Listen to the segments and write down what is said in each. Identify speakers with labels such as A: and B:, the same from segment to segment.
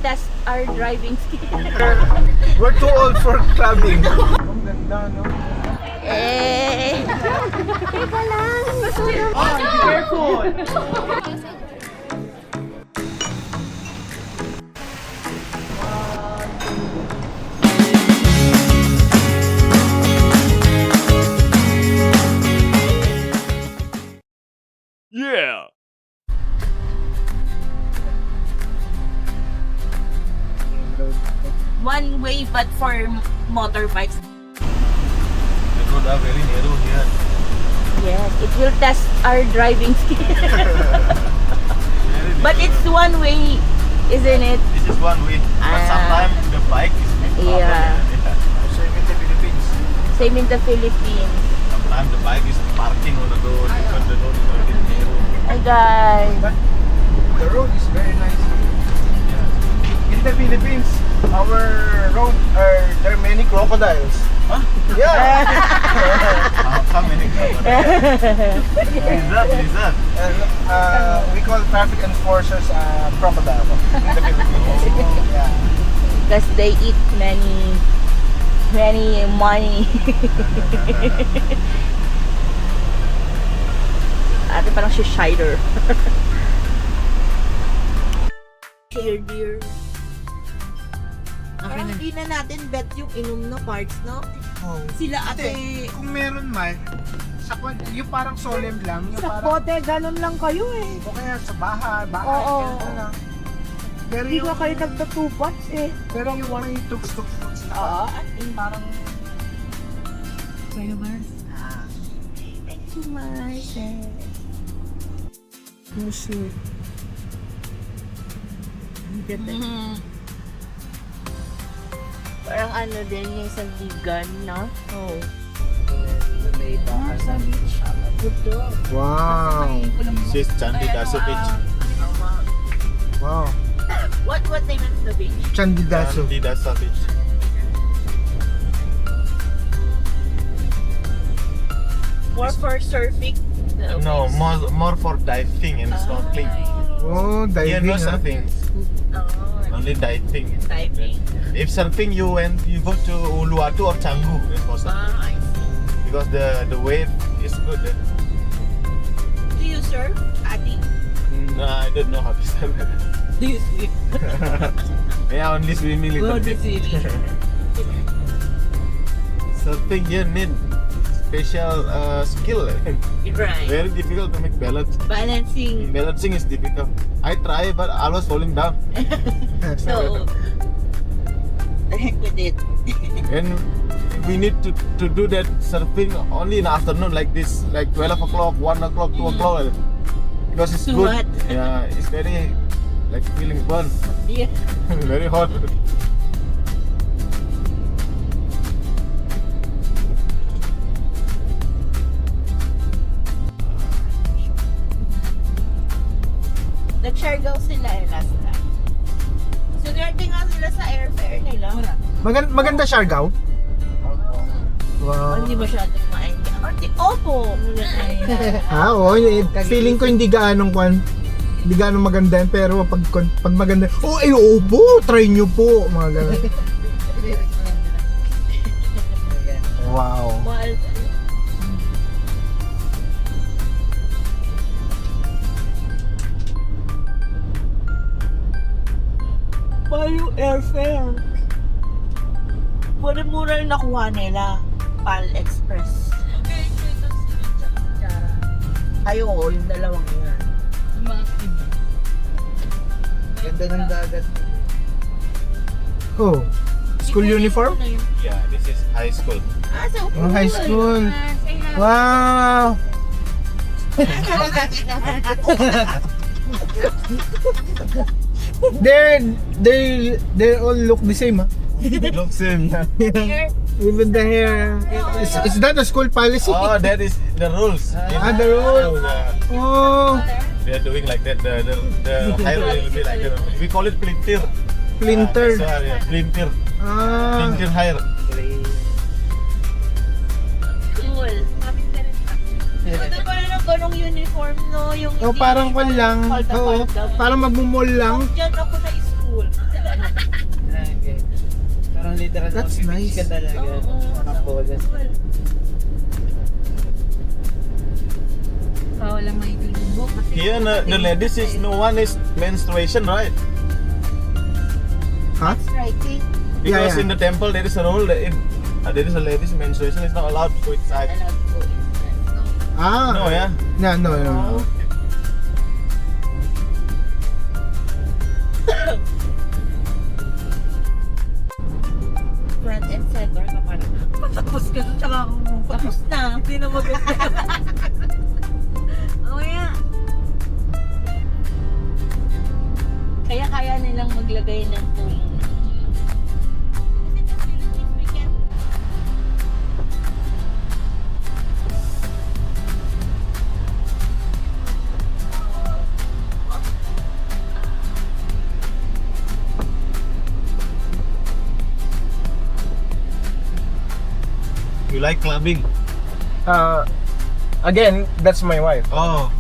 A: test our driving skill.
B: We're too old for clubbing. Ang ganda, no?
A: Eh! Teka lang!
B: Oh, be careful!
C: Yeah!
A: One way but for motorbikes.
B: The road are very narrow here.
A: Yes, it will test our driving skill. But it's one way, isn't it?
B: This is one way. But
A: Ah.
B: sometimes the bike is
A: Yeah.
B: Same in the Philippines.
A: Same in the Philippines.
B: Sometimes the bike is parking on the road because the road is very narrow.
A: Hi guys.
D: But the road is very nice. In the Philippines, our road there are many crocodiles.
B: Huh?
D: Yeah.
B: How many Lizard.
D: We call traffic enforcers crocodile in the Philippines. Yeah.
A: Because they eat many money. Ate parang si Shider. Here, dear. Parang hindi na natin bet yung inom na parts, no?
D: Oh.
A: Sila
D: Ate,
A: ate.
D: kung meron man, yung parang solemn lang, yung
A: Sa
D: parang,
A: bote, ganun lang kayo eh.
D: o kaya sa bahay,
A: Oo.
D: ganun lang. Pero
A: Hindi
D: yung,
A: ka kayo nagtatupats eh.
D: pero yung may tuks-tuks na
A: Oo.
D: parang,
A: Kayo, Mars? Thank you, Mars.
D: music.
A: Parang ano din yung sa vegan, no? Oh.
D: Sa beach. Wow.
B: This is Chandidasa Beach.
D: Wow.
A: What name is the beach?
D: Chandidaso.
B: Chandidasa Beach.
A: More for surfing?
B: No, more for diving and snorkeling.
D: Oh,
B: Here
D: diving.
B: no
D: huh?
B: surfing,
A: Oh,
B: only diving.
A: diving.
B: If surfing, you go to Uluwatu or Canggu for surfing
A: I see.
B: because the wave is good.
A: Do you surf, Adi?
B: No, I don't know how to surf.
A: Do you swim?
B: Yeah, only swimming little
A: Good
B: bit.
A: swimming.
B: Surfing you need special skill.
A: Right.
B: Very difficult to make balance.
A: Balancing.
B: Balancing is difficult. I try, but I was falling down.
A: So, the heck with it.
B: And we need to do that surfing only in the afternoon like this, like 12 o'clock, 1 o'clock, 2 o'clock. Because it's
A: Too
B: good.
A: hot.
B: Yeah, it's very like feeling burn.
A: Yeah.
B: Very hot.
A: Nag-Siargao sila eh last time. So, swerte nga sila sa airfare nila.
D: Maganda Siargao? Wow.
A: Hindi masyadong maingat. Opo!
D: Oo, feeling ko hindi gaanong maganda yan, pero pag maganda, oh ay opo, try nyo po, mga ganun. Wow.
A: Well, paano airfare? Mura-mura yung nakuha nila. PAL Express. Ay, oo, yung dalawang yan.
D: Ganda ng dagat. Oh, school uniform?
B: Yeah, this is high school.
A: Ah, so
D: Oh, high school. Wow. They all look the same, huh?
B: Look same.
A: Here,
D: Even the hair. Is that a school policy?
B: Oh, that is the rules.
D: The rule. Oh,
B: They are doing like that. The high will be like that. We call it plintir.
D: Plinter.
B: Yeah, plintir.
D: Ah.
B: Plintir higher.
A: cool. Ganda pala ng ganong uniform, no? Yung
D: Oh, parang pan lang. Oo, parang magmumall lang.
A: Diyan ako sa school.
C: literal na
D: That's
C: mag-beach
D: nice.
C: ka talaga.
A: Oo.
C: Makapolas.
E: Bawal lang may tulubog.
B: Here, the ladies is no one is menstruation, right?
D: Huh?
A: That's right. See?
B: Because
D: Yeah.
B: in the temple there is a rule that if there is a ladies menstruation, it's not allowed to go inside.
A: Allowed to go inside.
D: Ah.
B: No, yeah.
D: No.
A: Front and center ka pa rin.
E: Tapos ka doon, tsaka ako
A: Tapos na.
E: Hindi na maganda. Oo nga.
A: Kaya kaya nilang maglagay ng tulong. Kasi the Philippines, we can
B: You like clubbing?
D: Again, that's my wife.
B: Oh.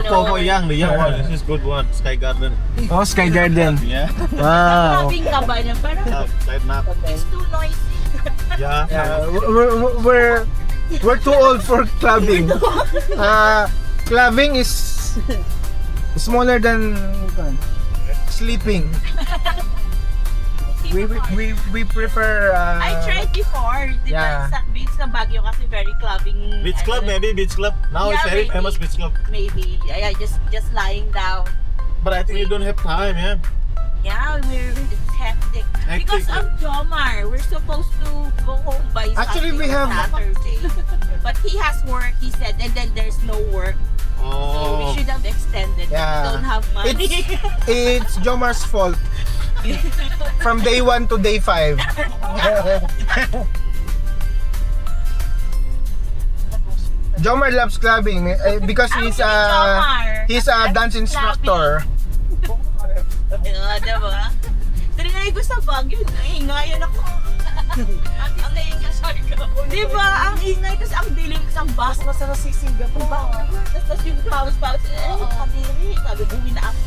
B: For young, the young one. This is good one. Sky Garden.
D: Oh, Sky Garden.
B: Yeah.
D: Wow.
A: clubbing ka ba na? Parang
B: Side map.
A: it's too noisy.
B: Yeah.
D: Yeah, we're too old for clubbing. Clubbing is smaller than sleeping. We prefer
A: I tried before. Di
D: yeah.
A: ba sa beach sa Baguio kasi very clubbing.
B: Beach club, maybe beach club. Now it's
A: Yeah,
B: very
A: maybe.
B: famous beach club.
A: Maybe. Yeah, just lying down.
B: But I think you don't have time, yeah.
A: Yeah, it's hectic. Because
B: Hectic.
A: of Jomar, we're supposed to go home by
D: Actually, we
A: Sunday or
D: have-
A: Saturday. But he has work, he said, and then there's no work. So we
B: Oh.
A: should have extended. But
D: Yeah.
A: we don't have money.
D: It's Jomar's fault. From day 1 to day 5. Jomar loves clubbing because he's a dance instructor.
A: Diba? Trinay ko sa Baguio, naingayan ako. Ang ingay ko. Diba? Ang ingay kasi ang dilim kasi ang bus na sa nasisiga po. Tapos yung pawis, kadiri. Sabi, buwi na ako.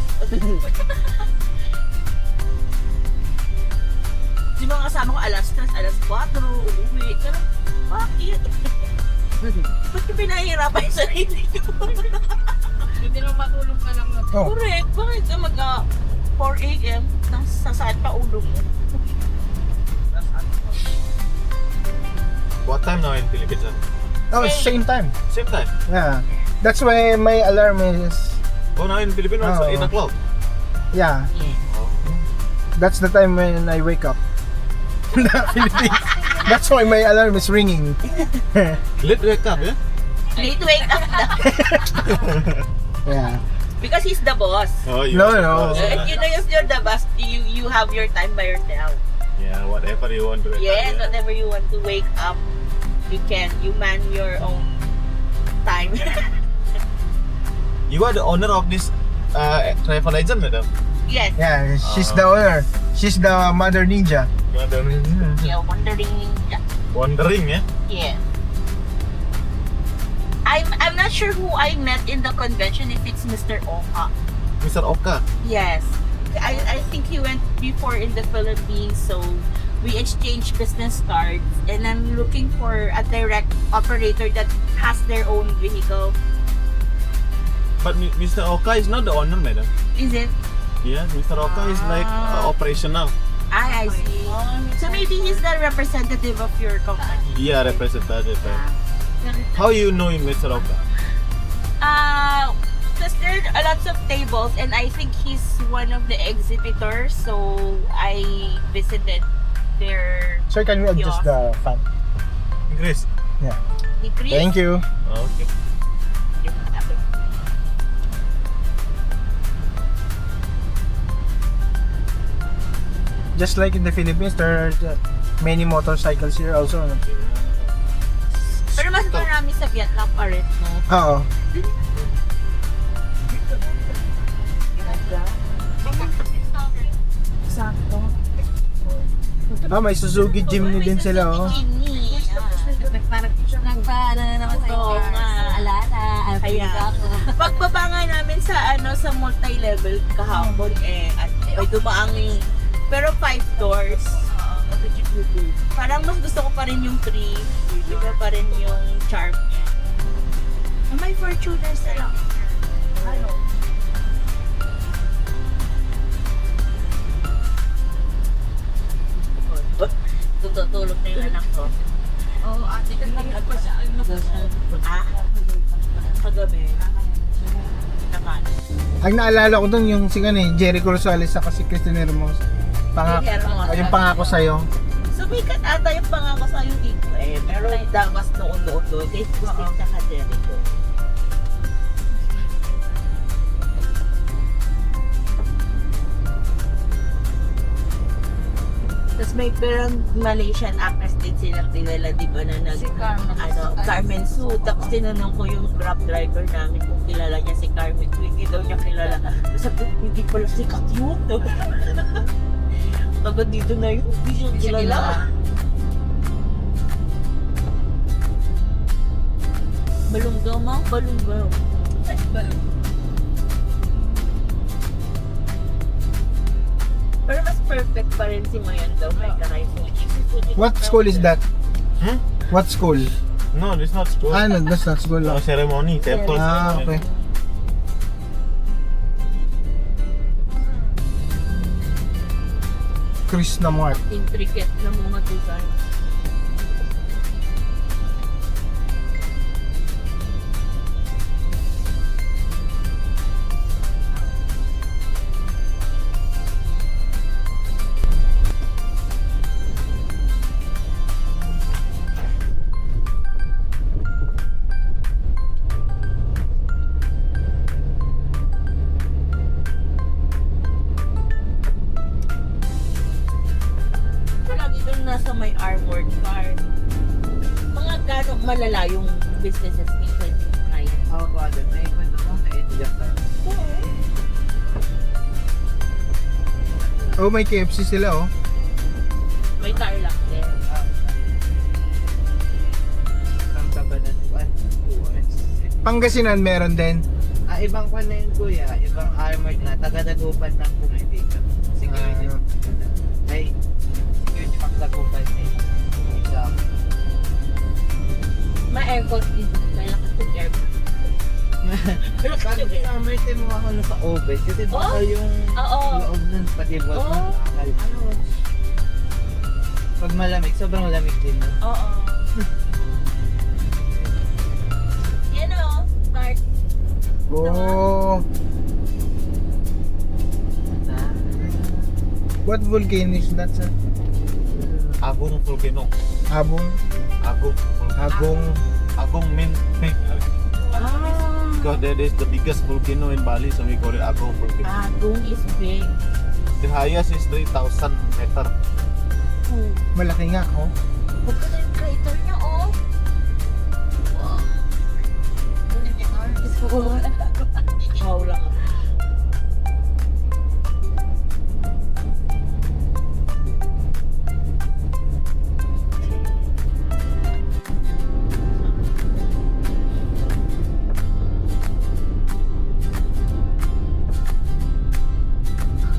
A: Di ba kasama ko alas 4, uuwi. Pero, bakit? Ba't ko pinahihirapan yung sarili ko?
E: Hindi naman matulog ka lang.
D: Oh.
A: Correct. Bakit ka mag 4 a.m. Sasaan pa ulo mo?
B: What time now in Philippines?
D: Oh, same time.
B: Same time.
D: Yeah. That's why my alarm is
B: Oh, now in Philippines also
D: Oh.
B: 8 o'clock.
D: yeah.
B: Oh.
D: That's the time when I wake up. In the Philippines. That's why my alarm is ringing.
B: Late wake up, yeah?
A: Late wake up na.
D: Yeah.
A: Because he's the boss.
B: Oh, you
D: No,
B: are
D: no.
B: supposed to-
A: You know, if you're the boss, you have your time by yourself.
B: Yeah, whatever you want to wake
A: Yes,
B: up.
A: whatever you want to wake up, you can. You man your own time.
B: You are the owner of this travel agent, madam.
A: Yes.
D: Yeah, she's the owner. She's the mother ninja.
B: You are the
A: Yeah, wondering ninja.
B: wandering, yeah?
A: Yes. I'm not sure who I met in the convention, if it's Mr. Oka.
B: Mr. Oka.
A: Yes. I think he went before in the Philippines, so we exchanged business cards, and I'm looking for a direct operator that has their own vehicle.
B: But Mr. Oka is not the owner, madam.
A: Is it?
B: Yeah, Mr. Oka is like operational.
A: I see. So maybe he's the representative of your company.
B: Yeah, representative. How you know him, Mr. Oka?
A: Because there are lots of tables, and I think he's one of the exhibitors, so I visited their
D: Sir, can we adjust the fan?
B: Chris.
D: Yeah.
A: degree.
D: Thank you.
B: Okay.
D: Just like in the Philippines, there are many motorcycles here also. No?
A: Pero mas marami sa Vietnam pa rin, no?
D: Oo.
A: Sakto.
D: May Suzuki Jimny din sila, oh.
A: Jimny.
E: Nagpaano na naman sa
A: Oo nga.
E: Alala,
A: Kaya,
E: Africa ko.
A: pagbaba nga namin sa sa multi-level kahapon, at dumaang, pero 5 doors. Parang mas gusto ko pa rin yung free. Iba pa rin yung charm niya. May Fortuners na lang. Ano? Tututulog na yung anak ko.
E: Oo, ate, kanina pa siya.
A: Ah? Kagabi. Naman.
D: Ang naalala ko dun yung si Jericho Rosales sa si Christine Hermoso.
A: Si Hermoso.
D: Yung pangako sa'yo.
A: Sumikat ata yung pangako sa yung dito eh. Pero damas noon doon. Kay Christine tsaka Jericho. Tapos may parang Malaysian actress din silang tinala, di ba, na nag,
E: Si Carmen.
A: Carmen Su. Tapos tinanong ko yung grab driver namin kung kilala niya si Carmen Su. Hindi daw niya kilala. Tapos sabi ko, hindi pala sikat yun. Taga dito na yun, hindi siya kilala. Balunggaw mo, balunggaw. Pero mas perfect pa rin si Mayan daw, may ka-rifle.
D: What school is that?
B: Hmm?
D: What school?
B: No, it's not school.
D: Ah, no, that's not school.
B: No, ceremony, temple.
D: Ah, okay. Chris na Mark.
A: Intricate na mga design. Lagi doon nasa may armored car. Mga gano'ng malala yung businesses minsan yung kaya.
C: Ako ko agad, may kwento mo sa India ka.
D: Oh, may KFC sila oh.
A: May tarlac din.
C: Ang kaba na diba?
D: Pangasinan meron din.
C: Ibang kwan na yun kuya, ibang armored na, taga-dagupan ng pumili ka. Security. Ay, security pang dagupan na yun. Exam.
A: May aircon din. May lakas ng aircon.
C: Pag summer time mo ako sa oven, kasi baka yung
A: Oo.
C: loob nun, pati bot
A: Oo.
C: ng bakal. Pag malamig, sobrang lamig din. No?
A: Oo. Yan o. Start.
D: Oh.
C: Na,
D: What volcano is that, sir?
B: Agong volcano.
D: Abong?
B: Agong.
D: Agong?
B: Agong mean big.
A: Ah.
B: Because that is the biggest volcano in Bali, so we call it Agong volcano.
A: Agong is big.
B: The highest is 3,000 meter.
D: Malaki nga oh.
A: Huwag ka na yung crater niya, oh. Wow. Wow lang.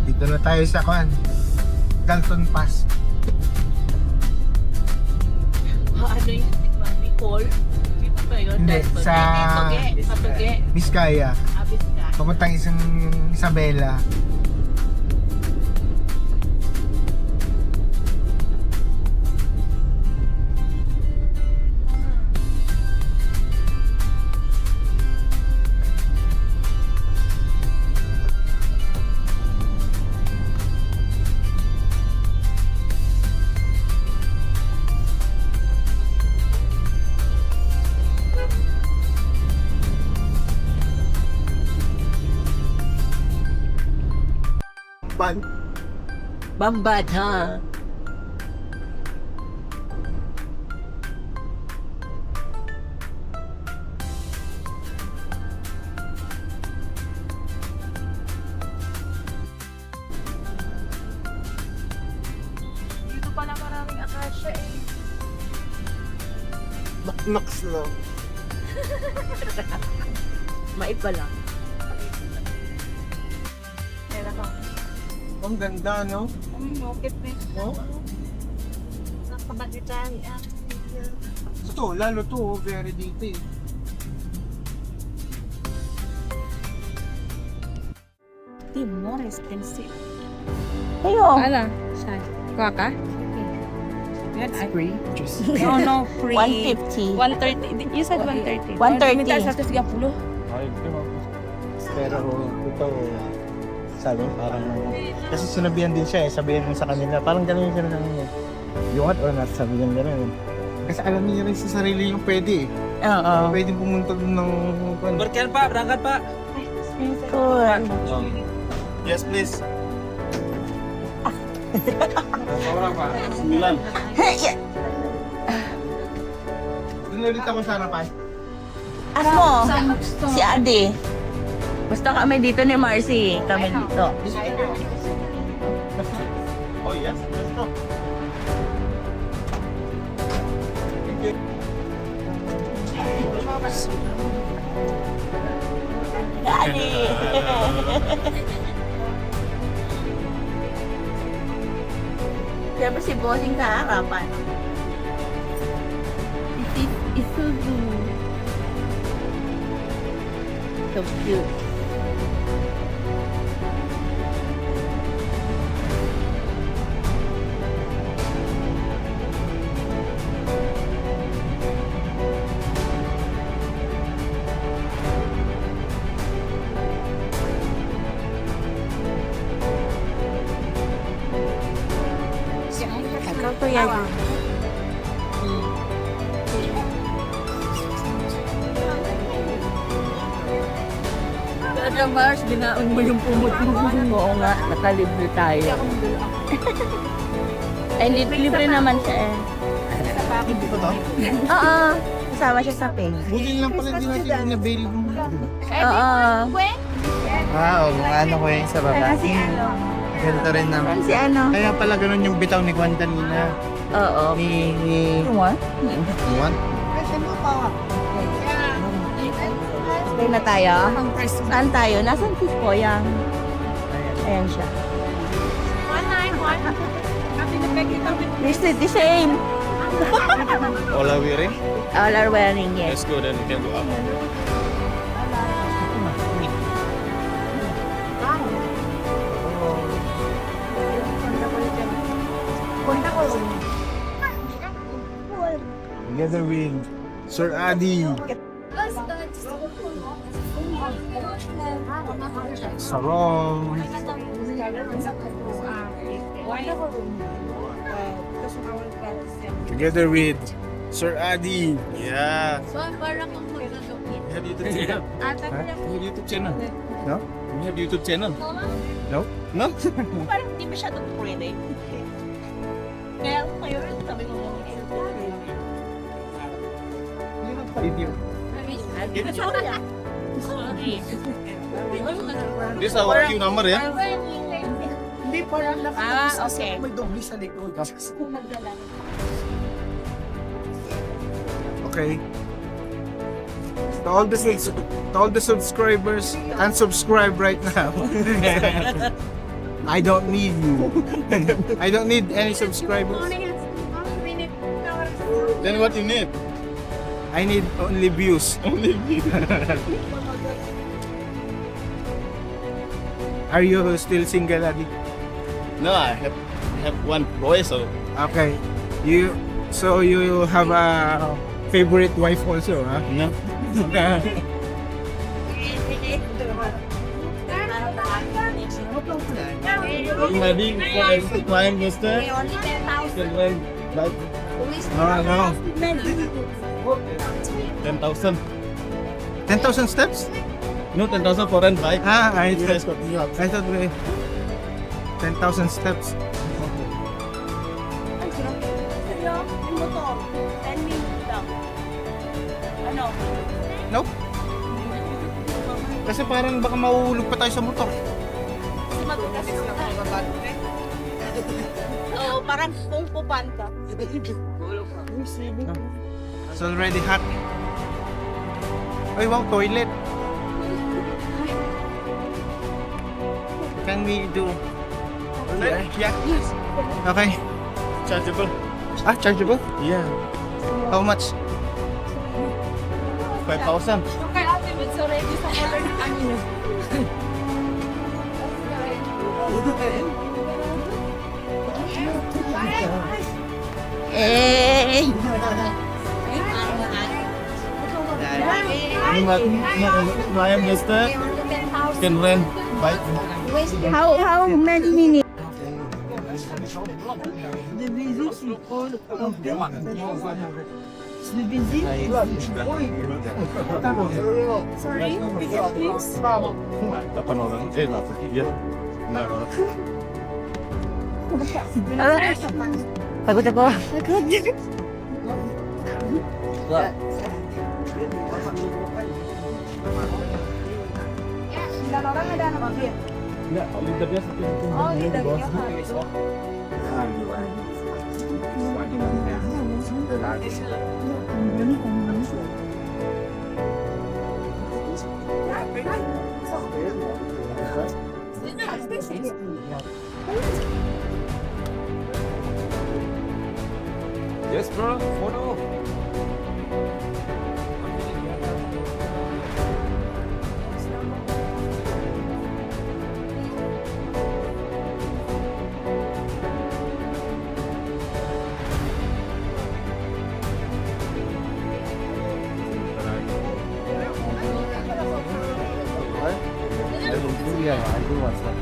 D: Dito na tayo sa kwan. Dalton Pass.
A: Ano yung tikman? Bicol? Dito ba yun?
D: Hindi,
A: Dalton?
D: sa-
A: Hindi, Tuge. Patuge.
D: Vizcaya.
A: Abis ka.
D: Papuntang isang Isabela. Ban.
A: Bambad, ha?
E: Dito pala maraming akasya eh.
D: Knox no.
A: Maiba lang.
E: Meron ka.
D: Ang ganda no?
E: Bakit eh?
D: No?
E: kabagitan.
D: Ito, lalo to, very detailed.
A: Di more expensive. Ayo.
E: Ano? Saan? Kuha ka?
C: That's free.
E: No, free.
A: 150.
E: 130. You said 130.
A: 130.
E: Minta 130.
D: Pero ito, sabi parang, kasi sinabihan din siya sabihin mo sa kanila, parang gano'n yung sinasabi niya. You want or not, sabi niya gano'n. Kasi alam niya rin sa sarili yung pwede
A: Oo.
D: Pwede pumunta dun ng...
C: Berkan pak, berangkat pak.
A: Cool.
B: Yes, please.
C: Orang pak.
B: 9.
D: Doon ulit ako sa harapan.
A: Ano? Si Ade. Basta kami dito ni Marcy. Kami dito.
B: Oh, yes. Let's go.
A: Ade. Siyempre si Bossing sa harapan. Isuzu. So cute. Ikaw to yan.
E: Talaga Mars, binaon mo yung pumot mo.
A: Oo nga, nakalibre tayo. Ay, libre naman siya eh.
D: Hindi ko to.
A: Oo, kasama siya sa pay.
D: Buti lang pala hindi natin inabail yung...
A: Oo.
C: Oo, mga ano ko yung sa baba.
A: Si ano?
C: Ganito rin naman.
A: Si ano?
D: Kaya pala ganun yung bitaw ni Juan kanina.
A: Oo.
D: Ni
A: What?
D: Juan?
A: Stay na tayo? Saan tayo? Nasaan si Koyang? Ayan siya. This is the same.
B: All are wearing?
A: All are wearing, yes.
B: Let's go, then we can go up.
D: Together with Sir Adi. Sarong. Together with Sir Adi.
B: Yeah.
E: So, parang kung maglalapit.
B: We have YouTube channel.
E: Ata
B: We have YouTube channel.
D: No?
B: We have YouTube channel.
D: No?
B: No?
A: Parang hindi masyadong pwede. Kaya kayo, sabi mo mo.
D: Video.
A: Sorry.
B: This is our queue number, yeah?
D: Hindi, parang
A: Okay.
D: may doble sa likod. Okay. To all the subscribers, unsubscribe right now. I don't need you. I don't need any subscribers.
B: Then what you need?
D: I need only views.
B: Only me.
D: Are you still single, Adi?
B: No, I have one boy, so
D: Okay. So you have a favorite wife also, huh?
B: no. Ready for every client, mister? Like
D: No.
B: 10,000.
D: 10,000 steps?
B: No, 10,000 for rent bike.
D: I
B: You guys got me up.
D: thought we 10,000 steps.
A: Ano?
D: Nope. Kasi parang baka mahuhulog pa tayo sa motor.
A: Oo, parang kung pupan ka.
D: It's already hot. Ay, wow, toilet. Can we do? Yeah. Okay.
B: Chargeable.
D: Chargeable?
B: Yeah.
D: How much? 5,000.
E: Yung kay ate, it's already sa color ng kanina.
A: Eh!
B: I am Mister. Can rent bike.
A: How many minutes? Sorry, please.
B: Tapanoran. Yeah. No.
A: Pagod ako.
B: Yeah, only the best.
E: Only the best.
B: Yes, bro. Photo.
D: Yeah, I do want some.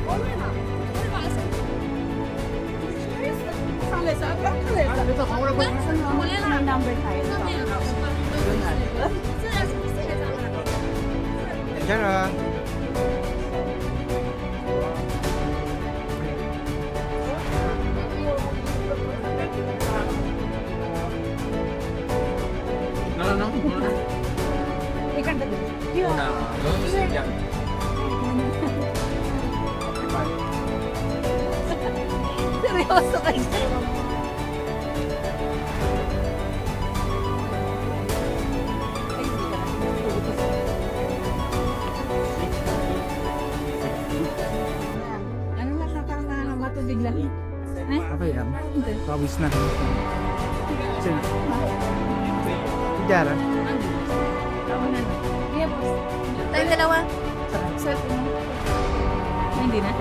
D: Diyan
E: Seryoso kayo. Ano na sa parang matubig lang?
D: Okay yan. Pawis na. Sino? Diyan
E: Yeah, boss. Tayong dalawa. Self mo. Hindi na.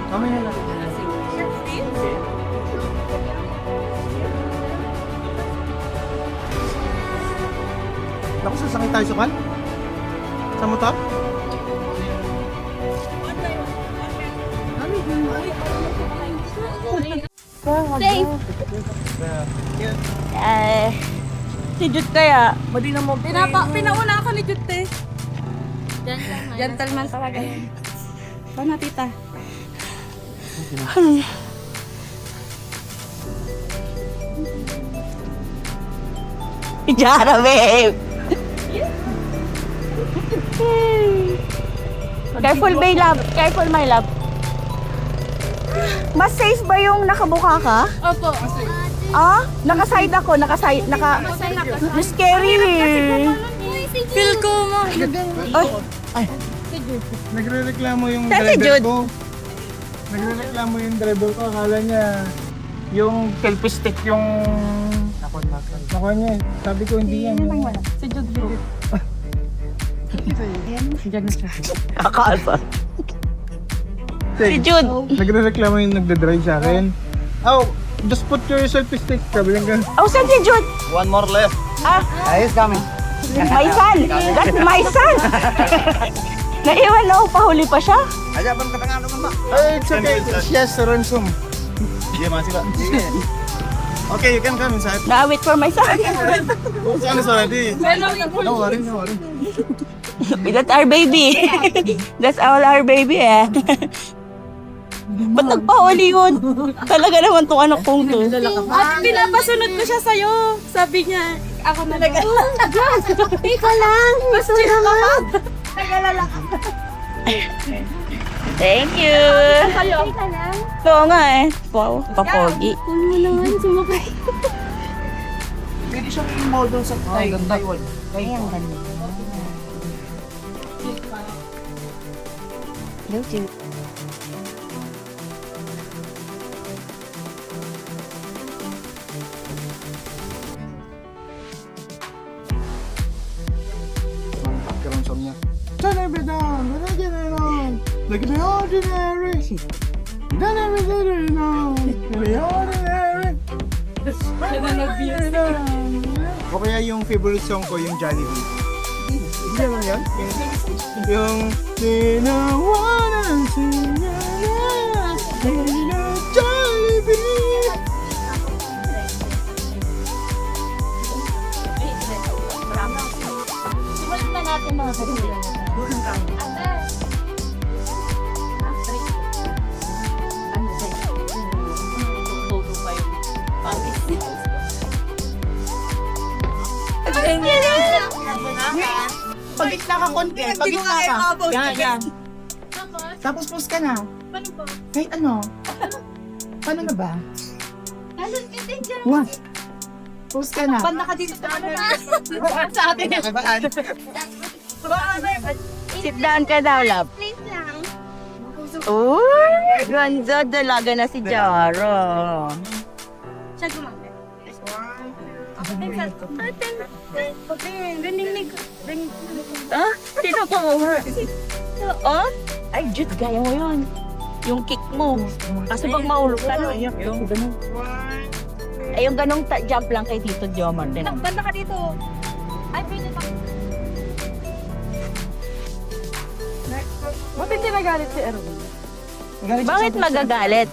D: Kami na lang. Naku, sasakay tayo sa kan? Sa motor?
A: Safe. Si Jud kaya. Madi na mo.
E: Pinauna ako ni Jute. Gentleman talaga yan. Paano, tita?
A: Jara, babe. Careful, my love. Careful, my love. Mas safe ba yung nakabuka ka?
E: Opo.
A: Ah? Nakaside ako. Nakaside. Mas scary.
E: Feel ko mo.
A: Ay,
D: Nagre-reklamo yung
A: Kasi
D: driver
A: Jude.
D: ko. Nagre-reklamo yung driver ko. Akala niya yung selfie stick yung nakuha niya. Sabi ko hindi yan.
E: Si Jude bro.
A: Akala. Si Jude.
D: Nagre-reklamo yung nagdadrive sa akin. Oh, just put your selfie stick. Sabi lang ganun.
A: Oh, saan si Jude?
B: One more left.
A: Ah,
D: Ayos kami.
A: my son. That's my son. Naiwan na ako. Pahuli pa siya.
D: Ay, it's okay. Yes, ransom.
B: Yeah, masih pak. Okay, you can come inside.
A: Na-wait for my son.
B: Oh, son is already. No worry, no worry.
A: That's our baby. That's all our baby eh. Ba't nagpahuli yun? Talaga naman tong anak kong to.
E: At pinapasunod ko siya sa'yo. Sabi niya, ako na lang.
A: Ika lang. Gusto naman. Thank you. Oo nga eh. Wow, papogi.
C: Pwede siyang i-model sa Taiwan.
A: Ayan, ganda. YouTube.
D: Like the ordinary. Done everything you know. The ordinary. O kaya yung favorite song ko, yung Jollibee. Hindi naman yan? Yung Tinawanan siya na Jollibee.
A: Simulan na natin mga kaibigan. Pag naka-content, pag naka. Yan.
F: Tapos post ka na.
A: Paano ba?
F: Kahit ano. Paano na ba?
A: Lalo din dyan.
F: What? Post ka na.
A: Pag naka-dito sa ano sa atin.
G: Sit down ka daw, love.
A: Please lang.
G: Uy, ganda dalaga na si Jaro.
A: Siya gumamit.
G: Ah, sino po? Oh? Ay, Jude, gaya mo yun. Yung kick mo. Kasi pag mahulog ka na, yung ganun. Ay, yung ganong jump lang kay Tito Jomar din.
A: Banda ka dito. Ay, pwede pa.
E: Ba't hindi nagalit si Erwin?
G: Bakit magagalit?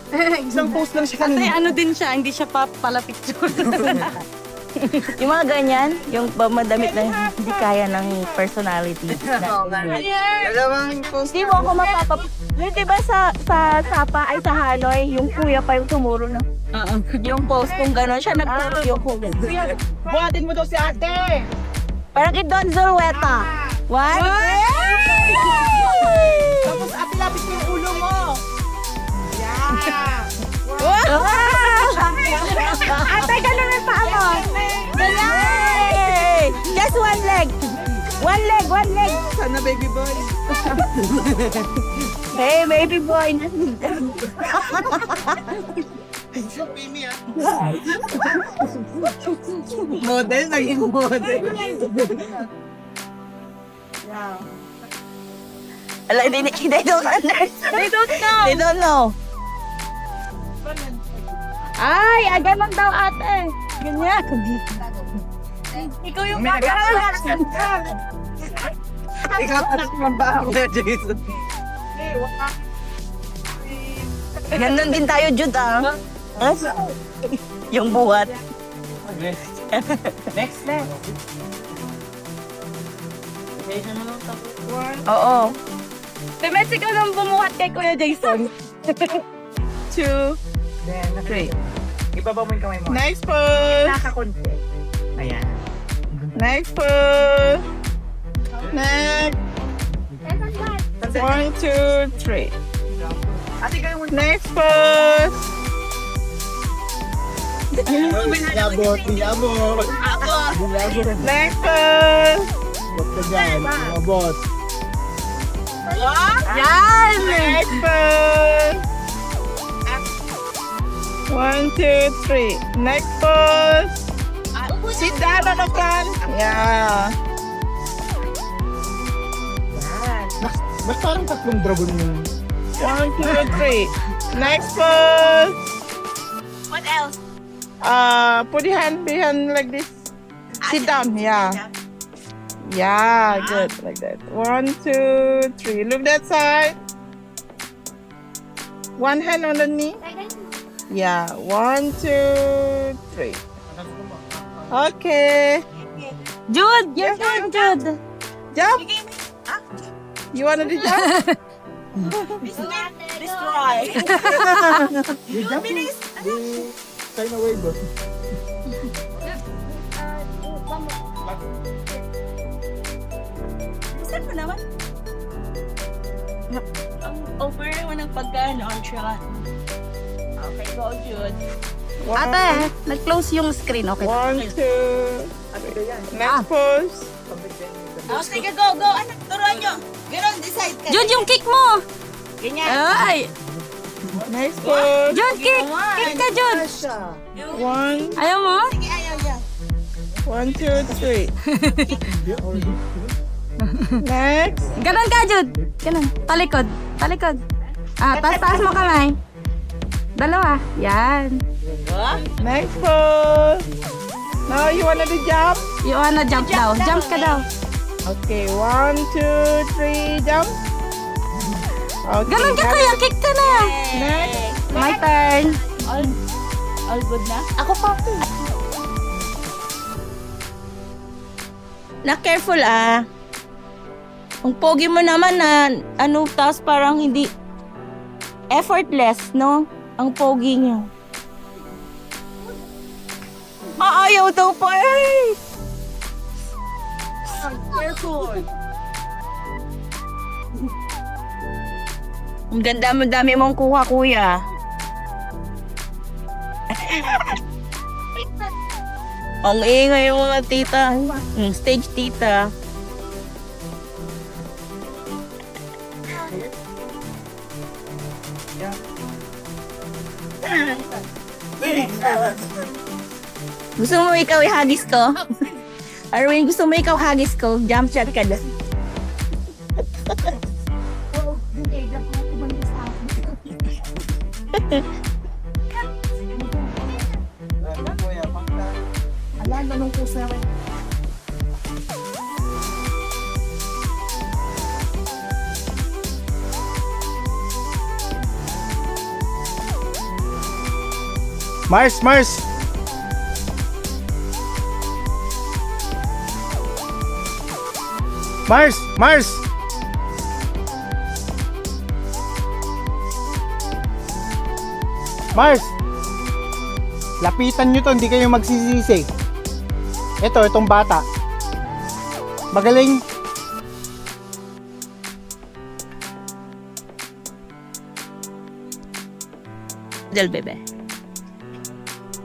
F: Isang post lang siya
E: Kasi
F: kanina.
E: ano din siya, hindi siya pala picture.
G: Yung mga ganyan, yung madamit na hindi kaya ng personality.
F: Dalawang post.
G: Hindi mo ako mapapap... Di ba sa Sapa ay sa Hanoi, yung kuya pa yung tumuro na. Yung post kung gano'n siya nagturo yung kuya.
F: Buhatin mo daw si ate.
G: Parang kay Don Zulueta. What?
F: Tapos ate, lapit mo yung ulo mo.
G: Ate, gano'n ang paa mo. Yay! Just one leg. One leg.
F: Sana baby boy.
G: Hey, baby boy.
F: Model, naging model.
G: Ala, they don't understand. They don't know. Ay, ganun daw ate. Ganyan.
A: Ikaw yung
F: Ikaw naman ba ako na Jason?
G: Ganun din tayo, Jude, ah. Yung buhat.
F: Next.
G: Oo.
E: Demesi ka nang bumuhat kay Kuya Jason. 2,
F: Then,
E: 3.
F: ibaba mo yung kamay mo.
E: Next pose.
F: Nakakonti. Ayan.
E: Next pose. Next. 1, 2, 3.
F: Ate, kayo mo.
E: Next pose.
B: Yabot.
E: Next pose.
B: Bot ka dyan. Yabot.
E: Yan! Next pose. 1, 2, 3. Next pose. Sit down on the front. Yeah.
D: Mas parang tatlong dragon yung...
E: 1, 2, 3. Next pose.
A: What else?
E: Put your hand behind like this. Sit down. Yeah. Yeah, good. Like that. 1, 2, 3. Look that side. One hand on the knee. Yeah. 1, 2, 3. Okay.
G: Jude, your turn, Jude.
E: Jump. You wanna do jump?
A: Destroy.
B: Sign away, bro.
A: Saan mo naman? Ang over mo ng pagka-launch siya. Okay, go, Jude.
E: Ate,
G: nag-close yung screen, okay?
E: 1, 2. Next pose.
A: Oh, sige, go. Anak, turuan nyo. Ganon, decide ka.
G: Jude, yung kick mo!
A: Ganyan.
G: Ay!
E: Next pose.
G: Jude, kick! Kick ka, Jude!
E: 1,
G: Ayaw mo?
A: Sige, ayaw yan.
E: 1, 2, 3. Next.
G: Ganon ka, Jude. Ganon. Talikod. Talikod. Taas mo kamay. Dalawa. Yan.
E: Next pose. Now you wanna do jump?
G: You wanna jump daw. Jump ka daw.
E: Okay, 1, 2, 3, jump. Okay.
G: Ganon ka, kuya. Kick ka na.
E: Next.
G: My turn.
A: All good na?
G: Ako pa. Na careful Ang pogi mo naman na tapos parang hindi effortless, no? Ang pogi niyo. Ayaw daw pa
A: Careful.
G: Ang ganda mo, dami mong kuha, kuya. Ang ingay yung mga tita. Stage tita. Gusto mo ikaw ihagis ko? Arwin, gusto mo ikaw hagis ko? Jump shot ka na.
D: Mars, Mars! Mars, Mars! Mars! Lapitan nyo to, hindi kayo magsisisi. Itong bata. Magaling.
G: Del bebe.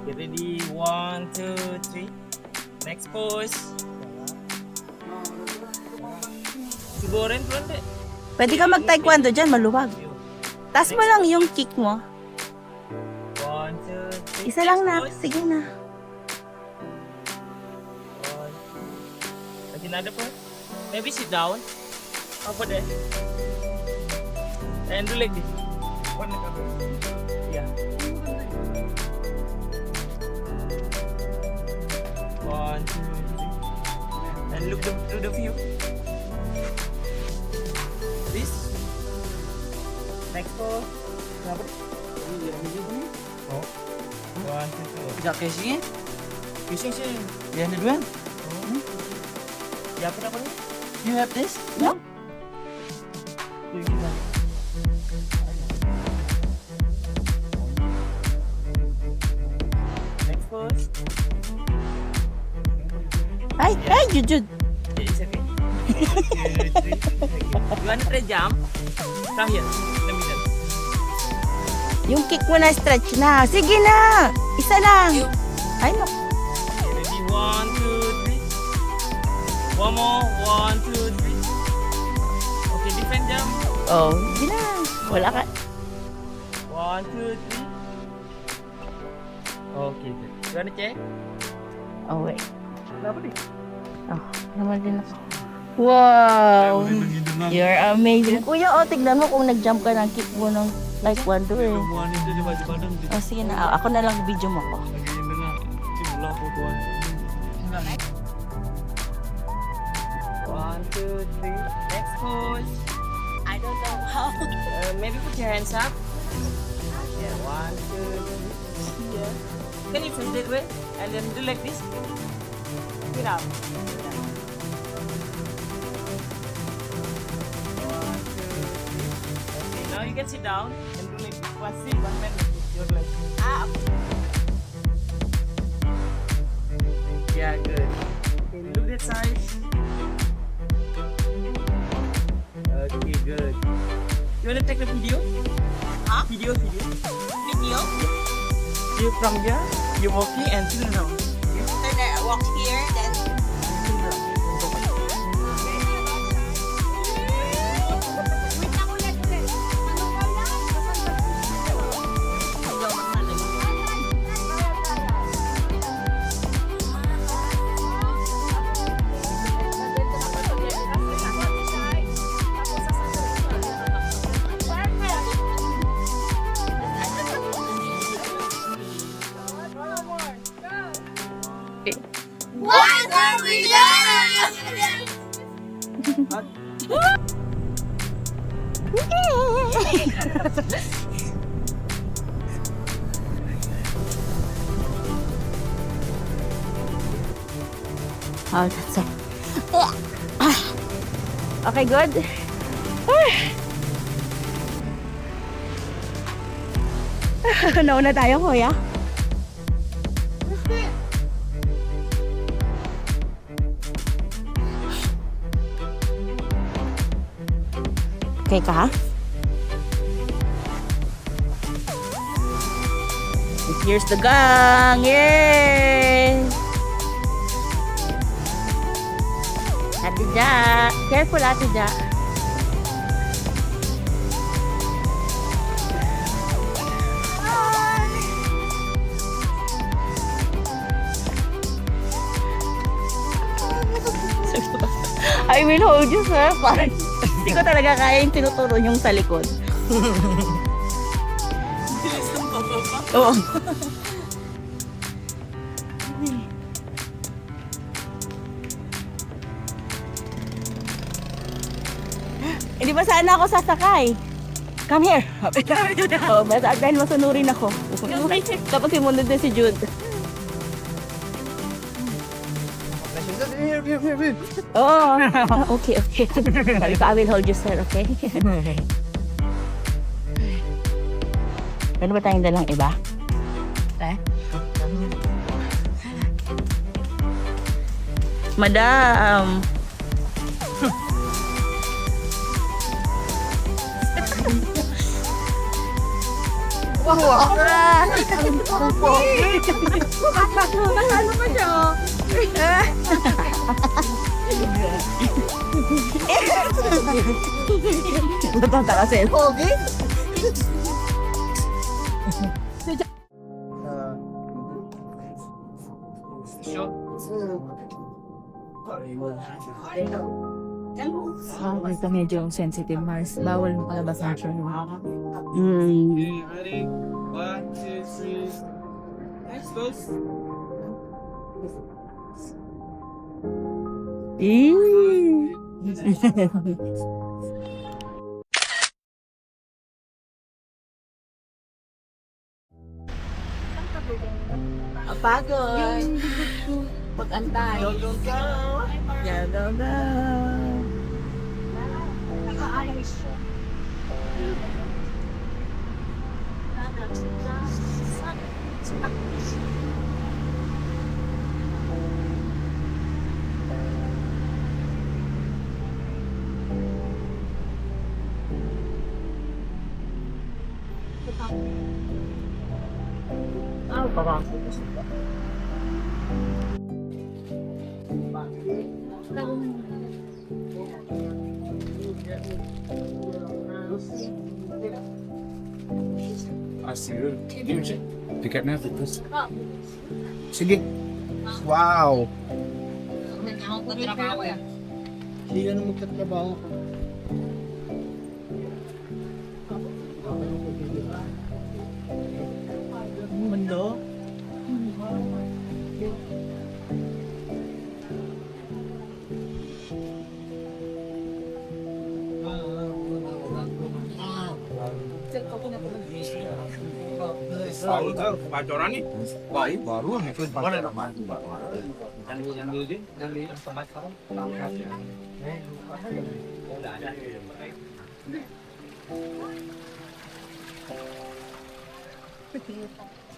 F: Get ready, 1, 2, 3. Next pose. Sigurin, Pronte.
G: Pwede ka mag-taekwondo dyan, maluwag. Taas mo lang yung kick mo.
F: 1, 2, 3.
G: Isa lang na. Sige na.
F: Another pose. Maybe sit down. Over there. And do like this. One like that. Yeah. 1, 2, 3. And look to the view. This. Next pose. Oh. 1, 2, 3.
C: Tidak casing
F: Kissing sih.
C: Yan na duwan.
F: Ya apa namanya?
C: You have this?
G: No.
F: Next pose.
G: Ay, Jujud.
F: It's okay. 1, 2, 3. You wanna try jump? Come here, in the middle.
G: Yung kick mo na stretch na. Sige na. Isa lang. Ay, no.
F: Okay, ready? 1, 2, 3. One more. 1, 2, 3. Okay, defend jump.
G: Oh, hindi na. Wala ka.
F: 1, 2, 3. Okay, good. You wanna check?
G: Oh, wait.
F: Kenapa nih?
G: Oh, naman din ako. Wow. You're amazing. Kuya, tignan mo kung nag-jump ka ng kick mo ng taekwondo eh.
F: Semua itu di baju badan di
G: Oh, sige na. Ako na lang video mo ko.
F: lagi dengan simula fotoan. 1, 2, 3. Next pose.
G: I don't know how.
F: Maybe put your hands up. Yeah, 1, 2, 3. Yeah. Can you face that way? And then do like this. Get up. 1, 2, 3. Okay, now you can sit down and do like this. One sit, one man like this. Your leg.
G: Up.
F: Yeah, good. Okay, look that side. Okay, good. You wanna take the video?
G: Huh?
F: Video.
G: Video?
F: You from here, you walking and turn around.
G: Then I walk here, then
F: Turn around.
G: Oh, that's it. Okay, good. Nauna tayo, kuya. Okay ka? Here's the gang! Yay! Ate Ja. Careful, Ate Ja. I will hold you, sir. Parang hindi ko talaga kaya yung tinuturo yung sa likod. Oo. Hindi ba sana ako sasakay? Come here. Oh, dahil masunurin ako. Tapos sumunod din si Jude. Oh, okay. Sabi ko, I will hold you, sir, okay? Meron ba tayong dalang iba? Madam. Natata kasi. Okay.
F: Ito medyo sensitive, Mars. Bawal palabas ang siya.
C: Ready? 1, 2, 3. Nice, boss.
A: Pagod. Pag-antay.
E: Yeah, daw.
D: Tiket na. Sige. Wow. Hindi ka na magtatrabaho.
E: Mundo.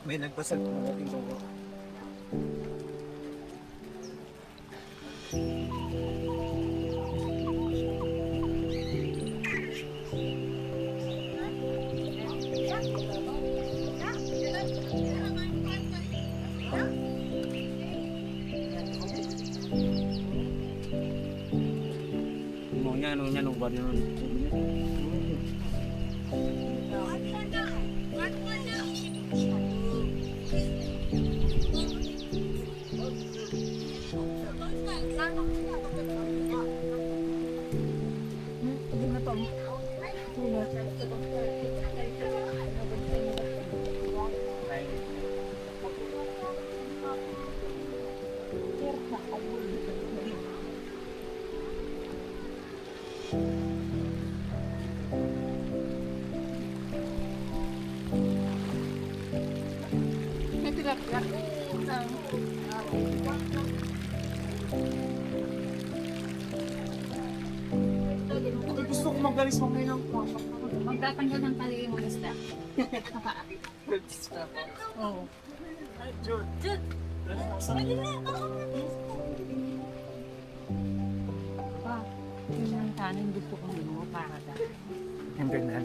C: May nagpasag ko na rin ako. Ano ba yun?
B: Gusto ko magalis mo kayo ng
G: Magtatanggal ng tali yung isda. Yung kanin gusto kong ginawa para dahil.
D: Ang ganda.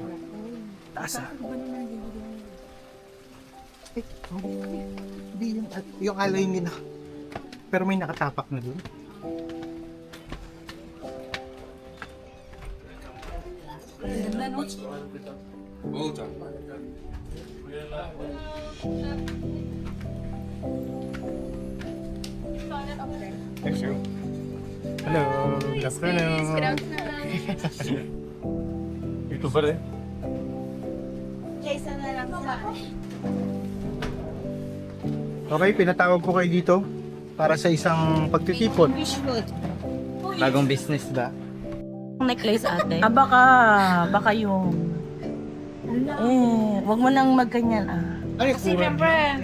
D: Taas ah. Hindi yung alloy nila. Pero may nakatapak na dun. Thank you. Hello, good afternoon. YouTuber eh.
A: Jason na lang sa
D: Okay, pinatawag ko kayo dito para sa isang pagtitipon. Bagong business ba?
G: Necklace ate.
A: baka yung wag mo nang magganyan
D: Ay, siyempre.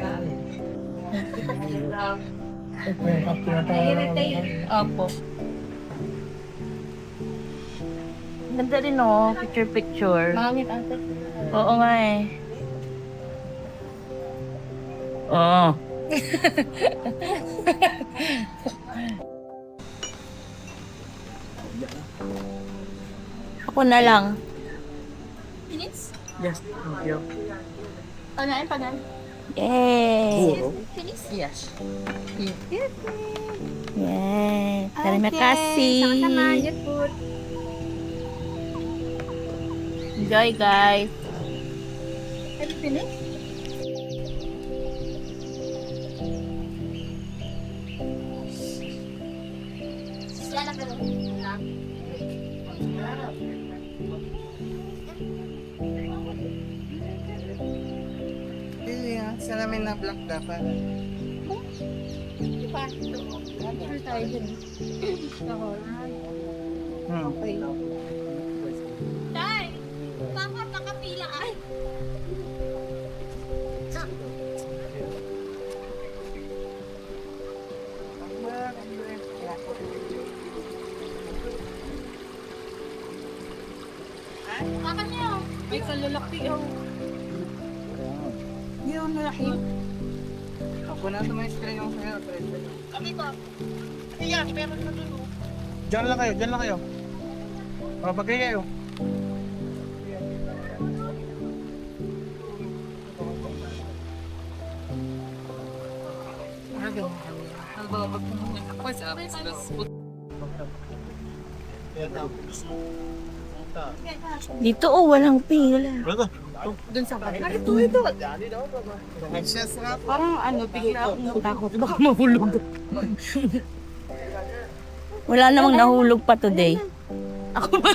A: Opo. Ganda rin oh, picture.
G: Mangit ate.
A: Oo nga eh. Oo. Ako na lang.
G: Finish?
D: Yes, thank you.
G: Panain, panain.
A: Yay!
D: Puro?
G: Finish?
A: Yes. Yay! Terima kasih.
G: Sama-sama. Good food.
A: Enjoy guys.
G: Have you finished?
C: Sa namin na black dapat.
G: Diba? Sure tayo dun.
C: Okay.
G: Tay! Bakit nakapila ay? Bakit niyo? May kalalaki oh.
C: Yun, malaki. Ako na ito may screen yung sa'yo.
G: Kami ko.
D: Diyan lang kayo, diyan lang kayo. Pagkay kayo.
A: Dito oh, walang pila.
B: Brother,
A: Parang ano, bigla akong natakot. Baka mahulog. Wala namang nahulog pa today. Ako ba?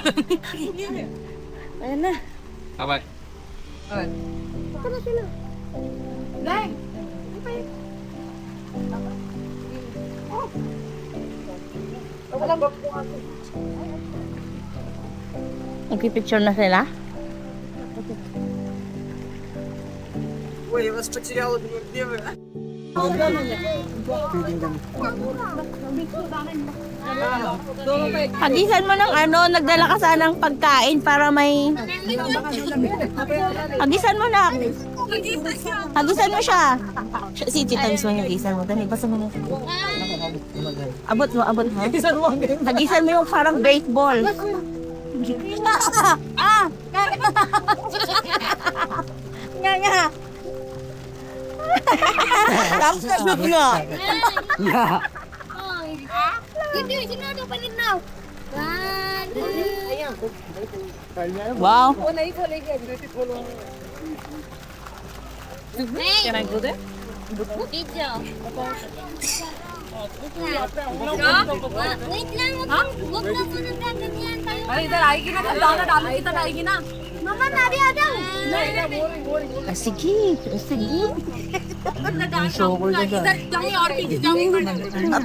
A: Ayan na.
C: Abay.
A: Nagpipicture na sila?
C: Ой, я вас потеряла, где вы?
A: Hagisan mo ng ano, nagdala ka sana ng pagkain para may... Hagisan mo na. Hagisan mo siya. Si Tita mismo yung hagisan mo. Dali, basta mo na. Abot mo, abot mo. Hagisan mo yung parang baseball. Ah! Nga nga. Tapos nga.
G: Hindi, sinado pa rin now.
A: Wow.
G: Can I go there? Video. Wait lang, wag na po nang gaganyan tayo. Ay, dalaigi na, dami kita dalaigi na. Mama, nari ada.
A: Sige, sige.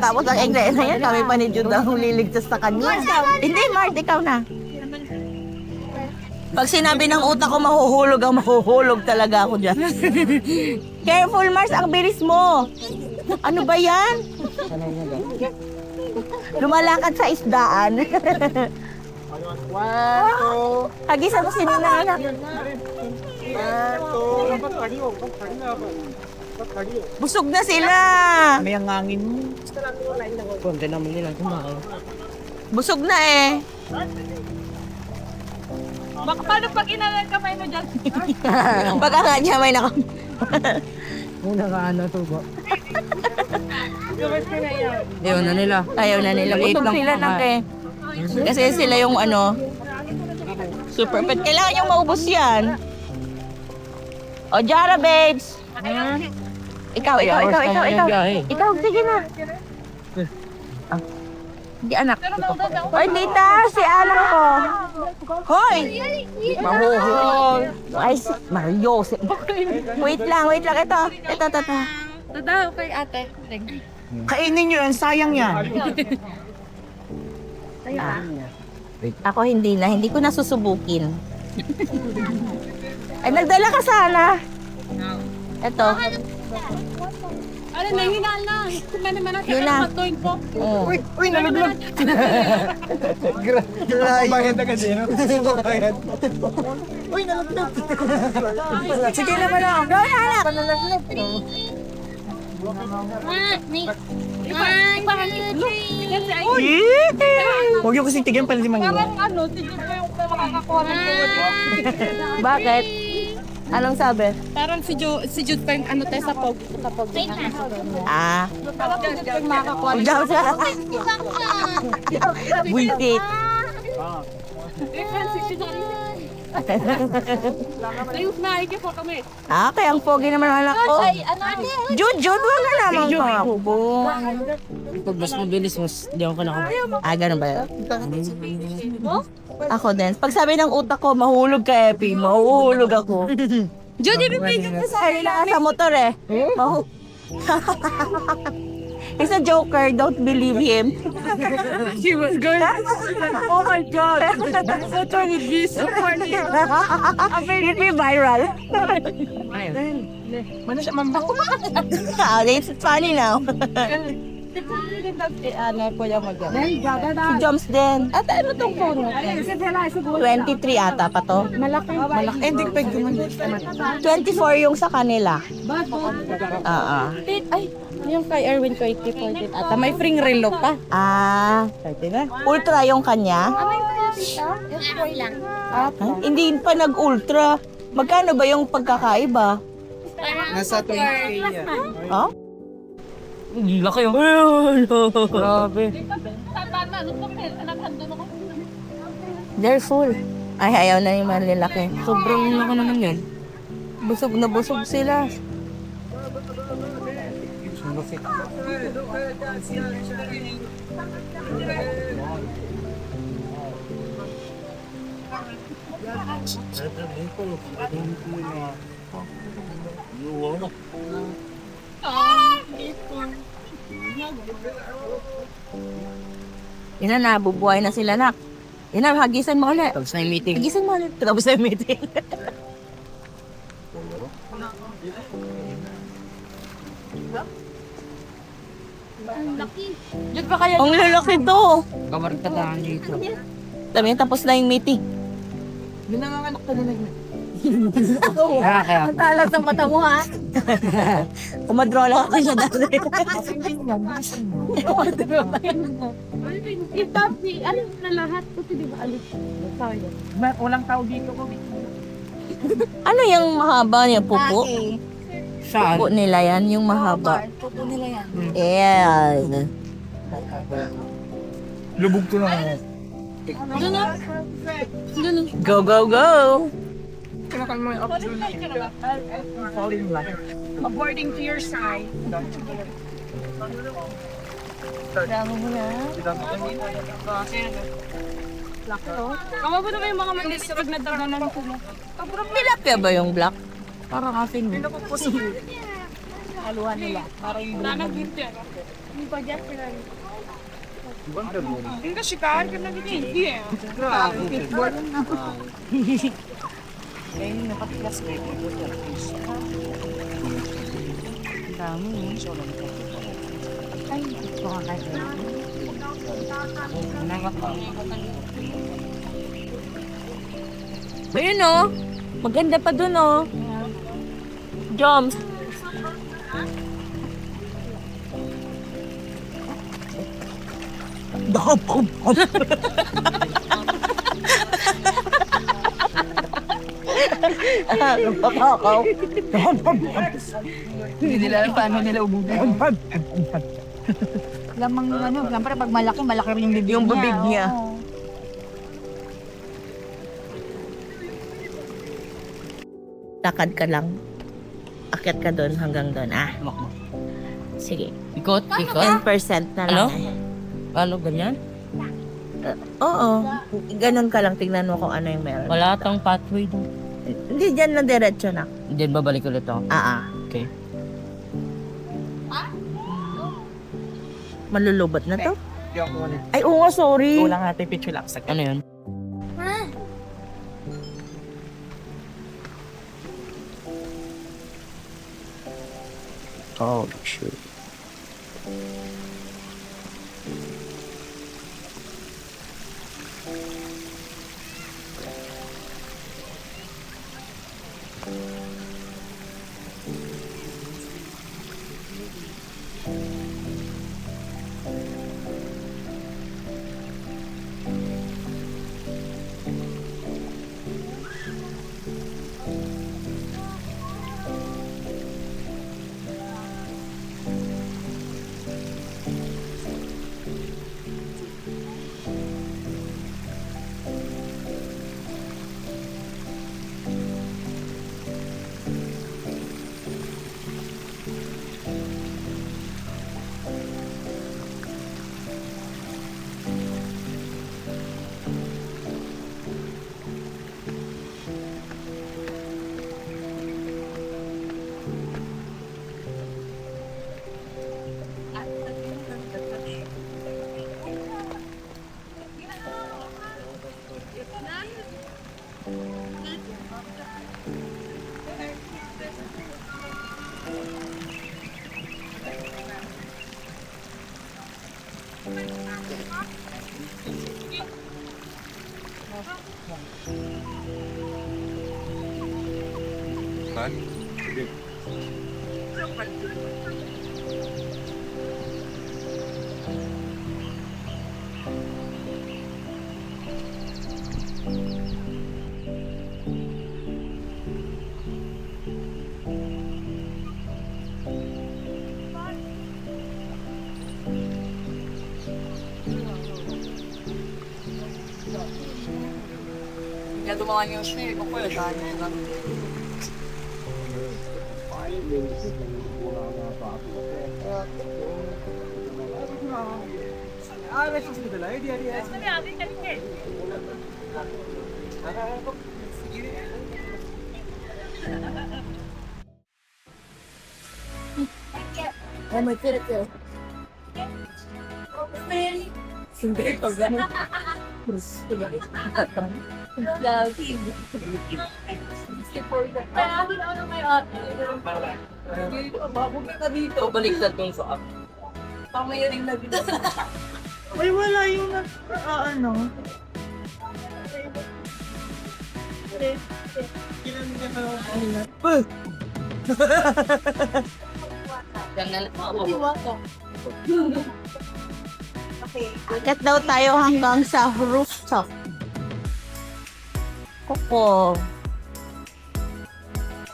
A: Tapos ang English na yan, kami pa ni Jude ang liligtas sa kanya. Hindi, Mart, ikaw na.
G: Pag sinabi ng utak ko mahuhulog talaga ako dyan. Careful, Mars, ang bilis mo. Ano ba yan? Lumalakad sa isdaan. Hagisan mo sino na anak. Busog na sila.
C: May ang hangin mo. Konti naman nila kumain.
G: Busog na eh.
F: Baka paano pag inalang kamay mo dyan?
G: Baka nga niya may naka...
C: Muna ka ano to ba? Ayaw na nila.
G: Ayaw na nila. Busog sila na eh. Kasi sila yung ano, super pet. Kailangan yung maubos yan. O, Jara, babes. Ikaw. Ikaw, sige na. Di anak. Hoy, tita, si anak ko. Hoy! Mahuhul. Ay, Mario. Wait lang. Ito.
F: Tadaw kay ate.
C: Kainin nyo yan, sayang yan.
G: Ako hindi ko na susubukin. Ay, nagdala ka sana. Ito.
F: Ano na, hinaan na.
G: Yun na.
F: Matuin po.
G: Oh.
C: Uy, nalaglag. Bayad na kasi, no? Bayad. Uy, nalaglag. Sige naman ako.
G: Gawin anak.
C: Huwag yung kasing tigyan pala limang
F: Parang ano, tigil ko yung makakakuha ng tuwad.
G: Bakit? Anong sabi?
F: Parang si Jude pa yung ano tayo sa pog.
G: Ah.
F: Parang si Jude pa yung makakakuha.
G: Diyan siya. Buisit.
F: Ayos na, iki po kami.
G: Ah, kaya ang pogi naman ang anak ko. Jude, wag na naman ko.
C: Pag mas mabilis, mas di ako nakabalik.
G: Ah, ganun ba yun? Ako din. Pag sabi ng utak ko, mahulog ka, Epi. Mahuhulog ako.
F: Jude, ibibigyan mo sa
G: Ay, lang sa motor eh. He's a joker. Don't believe him.
F: She was good. Oh my God. That would be so funny.
G: It'll be viral.
C: Mana siya mambak?
G: It's funny now.
F: Ano po yung mag-gawin?
G: Si Joms din. At ano tong phone natin? 23 ata pa to.
F: Malaki.
C: Hindi ko pwede man.
G: 24 yung sa kanila.
F: Ay, yung kay Erwin 24 din ata. May free relo pa.
G: Ah. Ultra yung kanya? Hindi pa nag-ultra. Magkano ba yung pagkakaiba?
C: Nasa 20K yan.
G: Ha?
C: Laki yung. Grabe.
G: They're full. Ay, ayaw na yung malalaki.
C: Sobrang laki naman yan.
G: Busog na busog sila. Yan na, bubuhay na sila, nak. Yan na, hagisan mo ulit.
C: Tapos na yung meeting.
G: Hagisan mo ulit. Tapos na yung meeting.
F: Jude pa kaya.
G: Ang lalaki to.
C: Kabarkadahan dito.
G: Sabi niya, tapos na yung meeting.
C: Binanganganak ka na yun.
G: Ang talas ng mata mo, ha? Kumadrola ka siya dati.
F: Itapi, alis na lahat. Kasi di ba alis?
C: Walang tao dito ko.
G: Ano yung mahaba niya, pupo?
C: Saan?
G: Pupo nila yan, yung mahaba.
F: Pupo nila yan.
G: Yeah.
C: Lubog to na.
G: Go, go, go!
C: Kinakan mo yung falling light.
F: According to your side. Kama ba naman yung mga mandis pag nagdaganan ko mo?
G: Tilapia ba yung black?
C: Parang asin mo.
F: Haluan nila. Parang nanag din yan. Hindi pa dyan sila.
E: इनका शिकार करना कितनी इजी है
G: Ayun oh. Maganda pa dun oh. Joms.
H: Hindi nila alam paano nila ubusin. Lamang ano, siyempre pag malaki, malaki rin yung bibig niya.
G: Yung bibig niya.
H: Oo.
G: Lakad ka lang. Akyat ka doon hanggang doon. Ah. Sige.
F: Ikot, ikot.
G: 10% na lang. eh.
F: Paano ganyan?
G: Oo. Ganon ka lang. Tingnan mo kung ano yung meron.
F: Wala tang pathway doon.
G: Hindi dyan na diretso na.
F: Then babalik ulit ako. Okay.
G: Malulubot na to?
D: Yung ulit.
G: Ay, oo nga, sorry.
D: Kulang natin picture lang.
F: Ano yun?
D: Oh, shoot.
H: Kaya dumaan yung snake ko pala dahil lang.
G: Oh my God. Hindi ko gano'n.
F: Baliktad yung sa akin.
H: Pamayaring na dito.
E: Ay, wala yung ano.
G: Akyat daw tayo hanggang sa rooftop. Koko.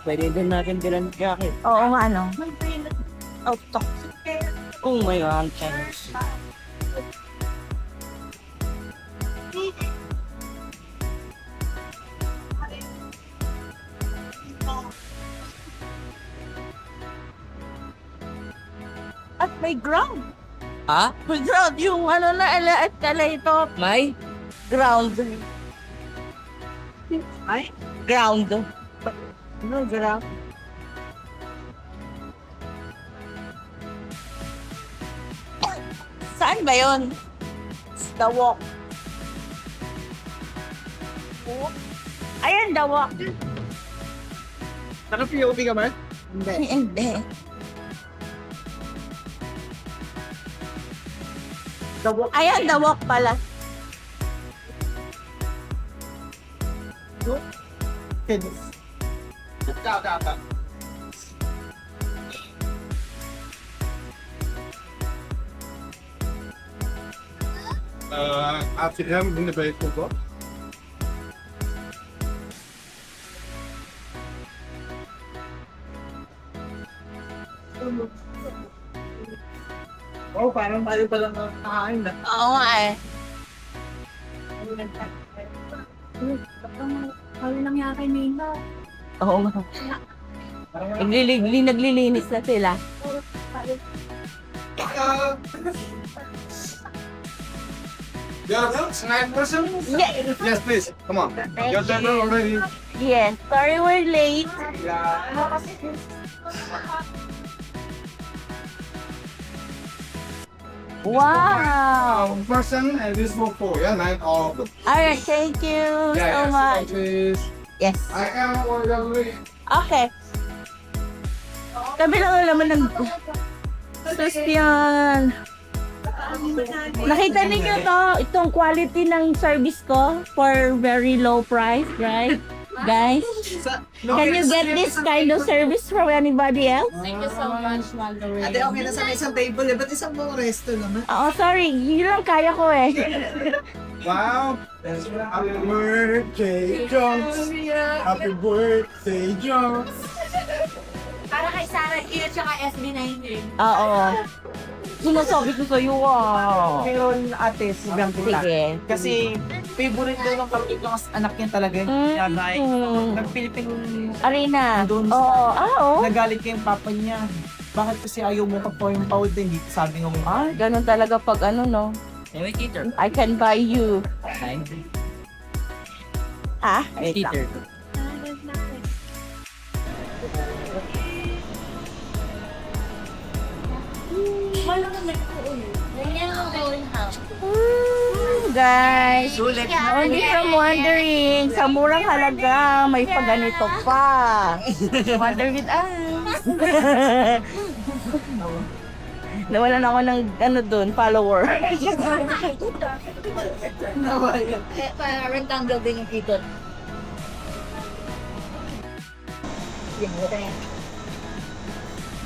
F: Pwede din natin bilang jacket.
G: Oo nga, ano.
F: Auto. Oh my God. Thanks.
G: At may ground.
F: Ha?
G: May ground. Yung ano na escalator.
F: May?
G: Ground.
E: Ay?
G: Ground. Ano ground? Saan ba yun? The walk. Ayan, the walk.
D: Naka-POV ka ba?
G: Hindi. Ayan, the walk pala.
B: After him in the baseball.
C: Oh, parang tayo pa lang nakakain na.
G: Oo nga eh.
H: Kami lang yata kay Nina.
G: Oo nga. Naglilinis na sila.
B: You're a snack person?
G: Yes.
B: Yes, please. Come on.
G: Thank
B: Your dinner
G: you.
B: already.
G: Yes. Sorry we're late. Wow.
B: Person and this one for yeah, 9 all of them.
G: Alright, thank you so much.
B: Please.
G: Yes.
B: I am already.
G: Okay. Kami lang naman ng... Christian. Nakita ninyo to, itong quality ng service ko for very low price, right? Guys, can you get this kind of service from anybody else?
H: Thank you so much, Margaret.
C: Ate, okay na sa isang table eh. Ba't isang buong resto naman?
G: Oo, sorry. Yun lang kaya ko eh.
B: Wow. Happy birthday, Jones. Happy birthday, Jones.
H: Para kay Sarah Hill at SB19.
G: Oo. Sinasabi ko sa'yo, wow.
C: Meron ate, si Bianca.
G: Sige.
C: Kasi favorite daw ng kapatid ng anak niya talaga. Kaya guys, nag-Philippine
G: Arena.
C: Doon
G: Oo. Oo.
C: nagalit kay yung papa niya. Bakit kasi ayaw mo pa yung pawid din dito? Sabi nga mo,
G: Ganun talaga pag ano, no? I can buy you. Ah? Wait lang. Guys, only from wondering, sa murang halaga, may paganito pa. Wonder with us. Nawalan ako ng ano dun, follower.
H: Para rectangle din yung kito.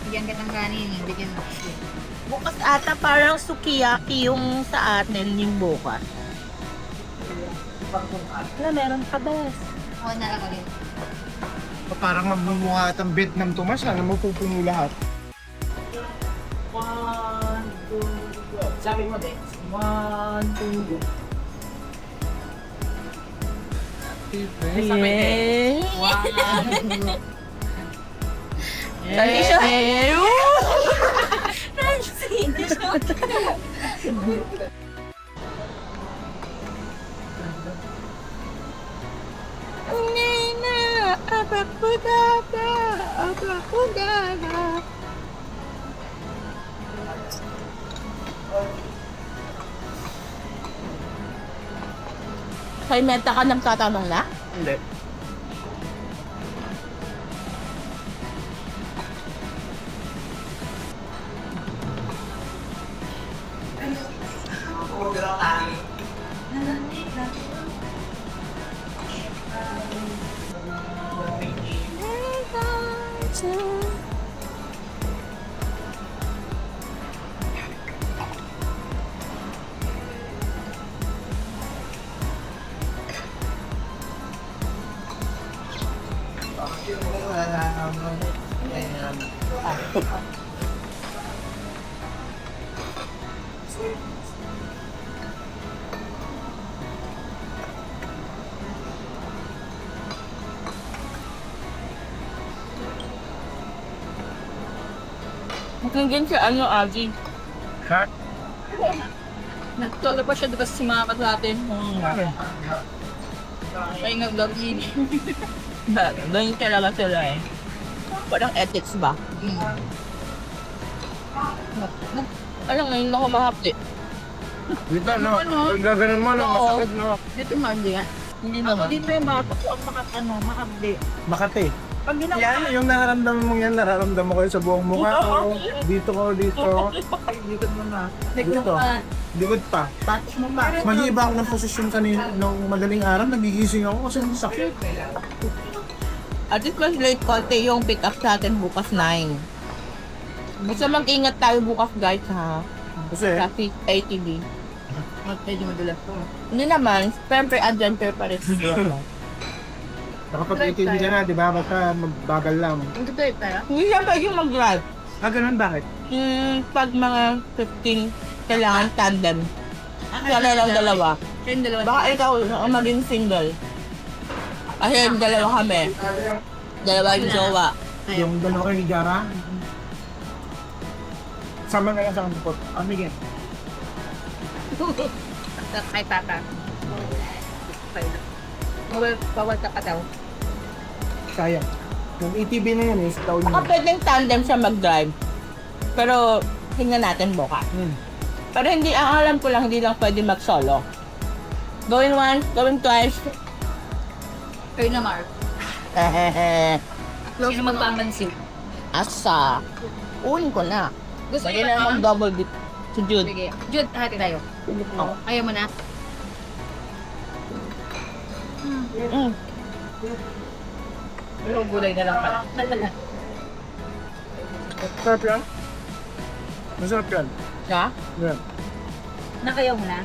H: Bigyan ka ng kanin, bigyan mo.
G: Bukas ata parang sukiyaki yung sa atin yung bukas. Wala, meron ka ba?
H: Oo, na lang ulit.
D: Parang magmumukha at ang Vietnam to, mas sana mapupuno lahat.
C: sabi mo din, 1, 2,
G: Yes. Dali siya. Nina, abakudada, abakudada. Kay Meta ka nang tatanong na?
D: Hindi.
G: Magiging siya ano, Agi?
D: Ha?
H: Nagtolo pa siya diba si mama natin? Ay, nagdagin.
G: Ganyan talaga sila eh. Parang ethics ba? Alam ngayon ako mahapli.
D: Dito, no? Pag gaganon mo, no? Masakit, no?
H: Dito nga, hindi nga.
G: Hindi naman. Dito yung mga ang makakabdi.
D: Makati.
G: Pag ginawa
D: Yan, yung nararamdaman mo yan, nararamdaman ko yun sa buong mukha ko. Dito ko, dito.
G: likod mo na.
D: Dito. Likod pa.
G: Touch mo pa.
D: Mag-iiba ako ng posisyon kanina nung madaling araw, nagigising ako kasi ang sakit.
E: At it was late konti yung pick up sa atin bukas 9. Basta mag-ingat tayo bukas guys ha.
D: Kasi,
E: Traffic ATV.
H: Medyo madulas po.
E: Hindi naman, siyempre adventure pa rin.
D: nakapag-ATV ka na, di ba? Basta magbagal lang.
H: Ang totoo tayo.
E: Hindi siya pwede mag-drive.
D: Ganun, bakit?
E: Pag mga 15, kailangan tandem. Sana lang dalawa.
H: Siya yung dalawa.
E: Baka ikaw ang maging single. Kasi dalawa kami. Dalawa yung jowa.
D: Yung dalawa kayo ni Jara. Sama na lang sa kampot. Sige.
H: Kay Papa. Bawal ka pa daw.
D: Sayang. Yung ATV na yun, is taon
E: Baka
D: yun.
E: pwedeng tandem siya mag-drive. Pero, tingnan natin bukas. Pero hindi, ang alam ko lang, hindi lang pwede mag-solo. Going once, going twice.
H: Kayo na, Mark. Sino magpapansin?
E: Asa. Uwin ko na.
H: Gusto
E: Pwede
H: niyo
E: na
H: ba?
E: mag-double dip. Si Jude.
H: Sige. Jude, hati tayo. Ayaw mo na? Pero gulay na lang pala.
D: Masarap yan. Masarap yan.
E: Siya?
D: Yan.
H: Nakayaw mo na?